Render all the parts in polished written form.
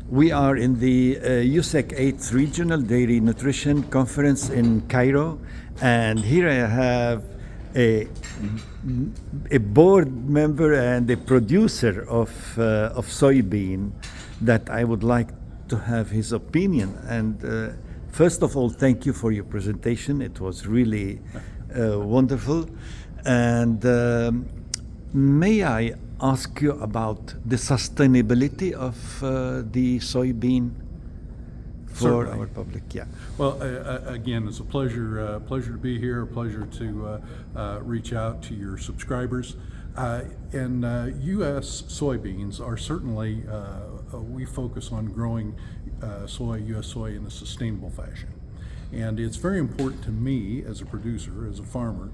We are in the USSEC 8th Regional Dairy Nutrition Conference in Cairo, and here I have a board member and a producer of soybean that I would like to have his opinion. And first of all, thank you for your presentation. It was really wonderful. And may I ask you about the sustainability of the soybean for Certainly. our public? Yeah. Well, again, it's a pleasure to be here. A pleasure to reach out to your subscribers. And U.S. soybeans are certainly we focus on growing U.S. soy in a sustainable fashion. And it's very important to me as a producer, as a farmer,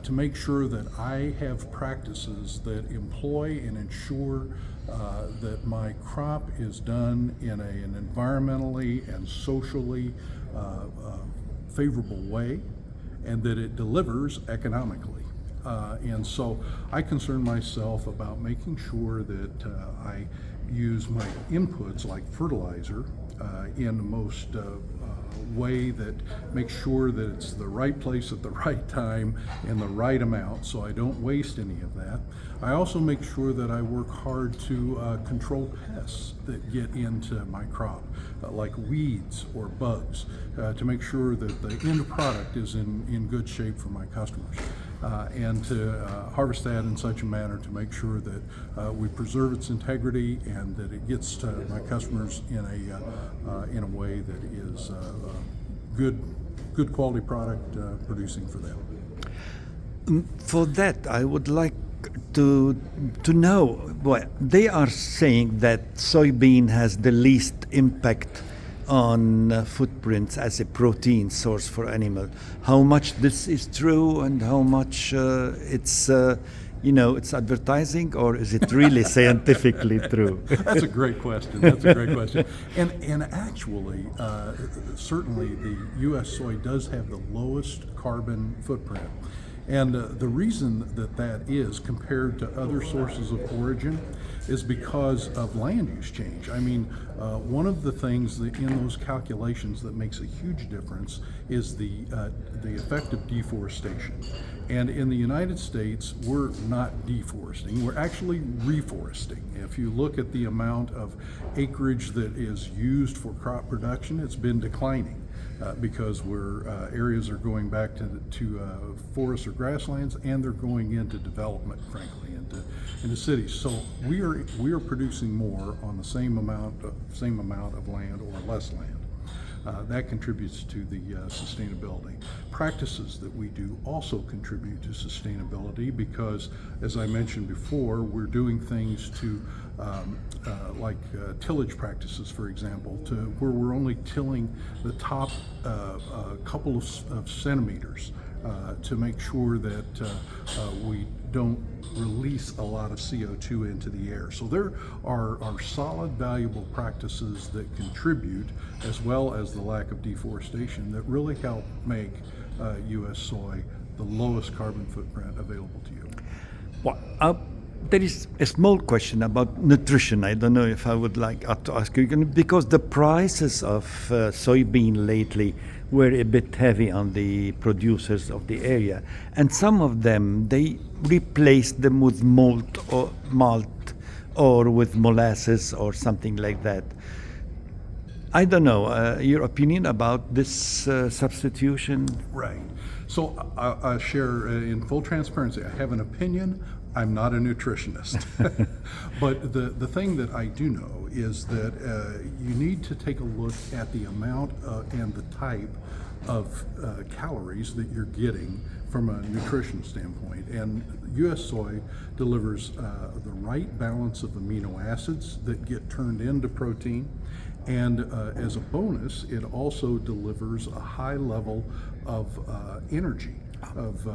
to make sure that I have practices that employ and ensure that my crop is done in an environmentally and socially favorable way, and that it delivers economically. And so I concern myself about making sure that I use my inputs like fertilizer in the most way that makes sure that it's the right place at the right time and the right amount, so I don't waste any of that. I also make sure that I work hard to control pests that get into my crop, like weeds or bugs, to make sure that the end product is in good shape for my customers. And to harvest that in such a manner to make sure that we preserve its integrity and that it gets to my customers in a way that is good quality product producing for them. For that, I would like to know. Well, they are saying that soybean has the least impact on footprints as a protein source for animal. How much this is true, and how much it's it's advertising, or is it really scientifically true? That's a great question. That's a great question. And actually, certainly the U.S. soy does have the lowest carbon footprint. And the reason that is compared to other sources of origin is because of land use change. I mean, one of the things that in those calculations that makes a huge difference is the effect of deforestation. And in the United States, we're not deforesting, we're actually reforesting. If you look at the amount of acreage that is used for crop production, it's been declining. Because areas are going back to forests or grasslands, and they're going into development, frankly, into cities. So we are producing more on the same amount of land or less land. That contributes to the sustainability. Practices that we do also contribute to sustainability because, as I mentioned before, we're doing things to like tillage practices, for example, to where we're only tilling the top couple of centimeters to make sure that we don't release a lot of CO2 into the air. So there are solid, valuable practices that contribute, as well as the lack of deforestation, that really help make U.S. soy the lowest carbon footprint available to you. Well, there is a small question about nutrition. I don't know if I would like to ask you, because the prices of soybean lately were a bit heavy on the producers of the area, and some of them, they replaced them with malt or with molasses or something like that. I don't know, your opinion about this substitution? Right. So I share in full transparency, I have an opinion. I'm not a nutritionist. But the thing that I do know is that you need to take a look at the amount and the type of calories that you're getting from a nutrition standpoint. And U.S. soy delivers the right balance of amino acids that get turned into protein. And as a bonus, it also delivers a high level of energy, of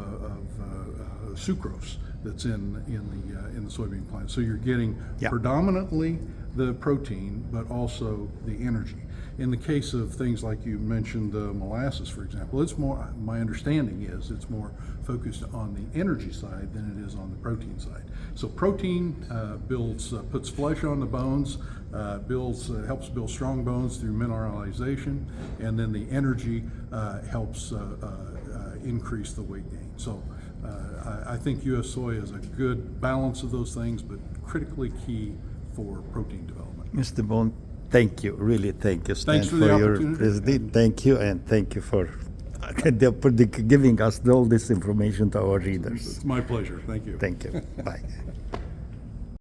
sucrose that's in the soybean plant. So you're getting predominantly the protein, but also the energy. In the case of things like you mentioned, molasses, for example, it's more, my understanding is it's more focused on the energy side than it is on the protein side. So protein puts flesh on the bones, helps build strong bones through mineralization, and then the energy helps increase the weight gain. So I think U.S. soy is a good balance of those things, but critically key for protein development. Mr. Bond, thank you, really thank you, Stan, Thanks for the your opportunity. presentation. Thank you, and thank you for giving us all this information to our readers. It's my pleasure. Thank you. Thank you. Bye.